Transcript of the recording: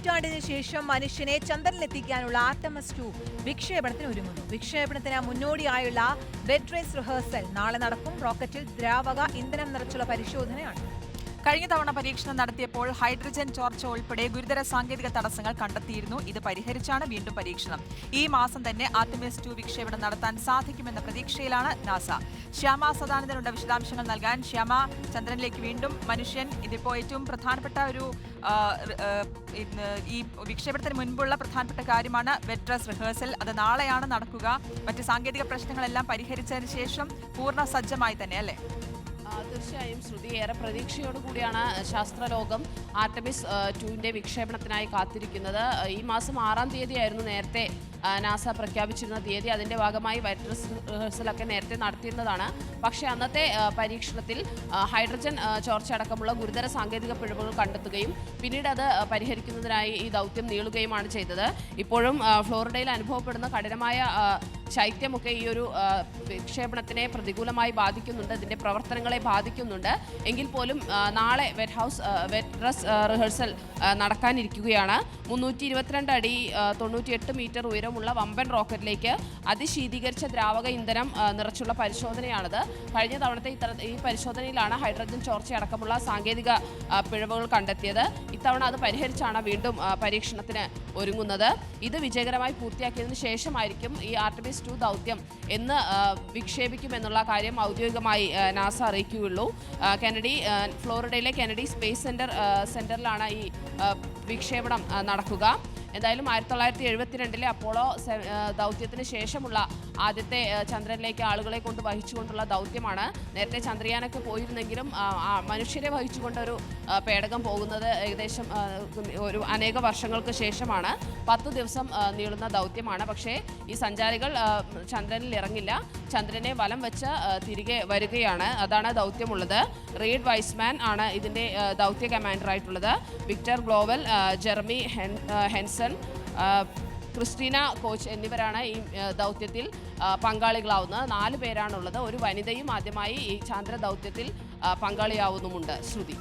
നൂറ്റാണ്ടിന് ശേഷം മനുഷ്യനെ ചന്ദ്രനിലെത്തിക്കാനുള്ള ആർടെമിസ് 2 വിക്ഷേപണത്തിന് ഒരുങ്ങുന്നു. വിക്ഷേപണത്തിന് മുന്നോടിയായുള്ള ബെഡ് റേസ് റിഹേഴ്സൽ നാളെ നടക്കും. റോക്കറ്റിൽ ദ്രാവക ഇന്ധനം നിറച്ചുള്ള പരിശോധനയാണ്. കഴിഞ്ഞ തവണ പരീക്ഷണം നടത്തിയപ്പോൾ ഹൈഡ്രജൻ ചോർച്ച ഉൾപ്പെടെ ഗുരുതര സാങ്കേതിക തടസ്സങ്ങൾ കണ്ടെത്തിയിരുന്നു. ഇത് പരിഹരിച്ചാണ് വീണ്ടും പരീക്ഷണം. ഈ മാസം തന്നെ ആർടെമിസ് 2 വിക്ഷേപണം നടത്താൻ സാധിക്കുമെന്ന പ്രതീക്ഷയിലാണ് നാസ. ശ്യാമ സദാനന്ദനുണ്ട് വിശദാംശങ്ങൾ നൽകാൻ. ശ്യാമ, ചന്ദ്രനിലേക്ക് വീണ്ടും മനുഷ്യൻ, ഇതിപ്പോൾ ഏറ്റവും പ്രധാനപ്പെട്ട ഒരു ഈ വിക്ഷേപണത്തിന് മുൻപുള്ള പ്രധാനപ്പെട്ട കാര്യമാണ് ബെഡ് റേസ് റിഹേഴ്സൽ. അത് നാളെയാണ് നടക്കുക. മറ്റ് സാങ്കേതിക പ്രശ്നങ്ങളെല്ലാം പരിഹരിച്ചതിന് ശേഷം പൂർണ്ണ സജ്ജമായി തന്നെ അല്ലേ? തീർച്ചയായും ശ്രുതി, ഏറെ പ്രതീക്ഷയോടുകൂടിയാണ് ശാസ്ത്രലോകം ആർടെമിസ് 2ന്റെ വിക്ഷേപണത്തിനായി കാത്തിരിക്കുന്നത്. ഈ മാസം 6-ാം തീയതിയായിരുന്നു നേരത്തെ നാസ പ്രഖ്യാപിച്ചിരുന്ന തീയതി. അതിൻ്റെ ഭാഗമായി ബെഡ് റേസ് റിഹേഴ്സലൊക്കെ നേരത്തെ നടത്തിയിരുന്നതാണ്. പക്ഷേ അന്നത്തെ പരീക്ഷണത്തിൽ ഹൈഡ്രജൻ ചോർച്ച അടക്കമുള്ള ഗുരുതര സാങ്കേതിക പിഴവുകൾ കണ്ടെത്തുകയും പിന്നീട് അത് പരിഹരിക്കുന്നതിനായി ഈ ദൗത്യം നീളുകയുമാണ് ചെയ്തത്. ഇപ്പോഴും ഫ്ലോറിഡയിൽ അനുഭവപ്പെടുന്ന കഠിനമായ ശൈത്യമൊക്കെ ഈ ഒരു വിക്ഷേപണത്തിനെ പ്രതികൂലമായി ബാധിക്കുന്നുണ്ട്, ഇതിൻ്റെ പ്രവർത്തനങ്ങളെ ബാധിക്കുന്നുണ്ട്. എങ്കിൽ പോലും നാളെ ബെഡ് റേസ് റിഹേഴ്സൽ നടക്കാനിരിക്കുകയാണ്. 322 അടി 98 മീറ്റർ ഉയരമുള്ള വമ്പൻ റോക്കറ്റിലേക്ക് അതിശീതീകരിച്ച ദ്രാവക ഇന്ധനം നിറച്ചുള്ള പരിശോധനയാണിത്. കഴിഞ്ഞ തവണത്തെ ഈ പരിശോധനയിലാണ് ഹൈഡ്രജൻ ചോർച്ചയടക്കമുള്ള സാങ്കേതിക പിഴവുകൾ കണ്ടെത്തിയത്. ഇത്തവണ അത് പരിഹരിച്ചാണ് വീണ്ടും പരീക്ഷണത്തിന് ഒരുങ്ങുന്നത്. ഇത് വിജയകരമായി പൂർത്തിയാക്കിയതിനു ശേഷമായിരിക്കും ഈ ആർടെമിസ് 2 ദൗത്യം എന്ന് വിക്ഷേപിക്കുമെന്നുള്ള കാര്യം ഔദ്യോഗികമായി നാസ അറിയിക്കുകയുള്ളൂ. ഫ്ലോറിഡയിലെ കെനഡി സ്പേസ് സെന്ററിലാണ് ഈ വിക്ഷേപണം നടക്കുക. എന്തായാലും 1972 അപ്പോളോ ദൗത്യത്തിന് ശേഷമുള്ള ആദ്യത്തെ ചന്ദ്രനിലേക്ക് ആളുകളെ കൊണ്ട് വഹിച്ചുകൊണ്ടുള്ള ദൗത്യമാണ്. നേരത്തെ ചന്ദ്രയാനൊക്കെ പോയിരുന്നെങ്കിലും മനുഷ്യരെ വഹിച്ചുകൊണ്ടൊരു പേടകം പോകുന്നത് ഏകദേശം ഒരു അനേക വർഷങ്ങൾക്ക് ശേഷമാണ്. 10 ദിവസം നീളുന്ന ദൗത്യമാണ്. പക്ഷേ ഈ സഞ്ചാരികൾ ചന്ദ്രനിൽ ഇറങ്ങില്ല, ചന്ദ്രനെ വലം വെച്ച് തിരികെ വരികയാണ്. അതാണ് ദൗത്യമുള്ളത്. റീഡ് വൈസ്മാൻ ആണ് ഇതിൻ്റെ ദൗത്യ കമാൻഡറായിട്ടുള്ളത്. Victor Glover, Jeremy Hansen, Christina Koch എന്നിവരാണ് ഈ ദൗത്യത്തിൽ പങ്കാളികളാവുന്നത്. 4 പേരാണുള്ളത്. ഒരു വനിതയും ആദ്യമായി ഈ ചാന്ദ്ര ദൗത്യത്തിൽ പങ്കാളിയാവുന്നുമുണ്ട്. ശ്രുതി.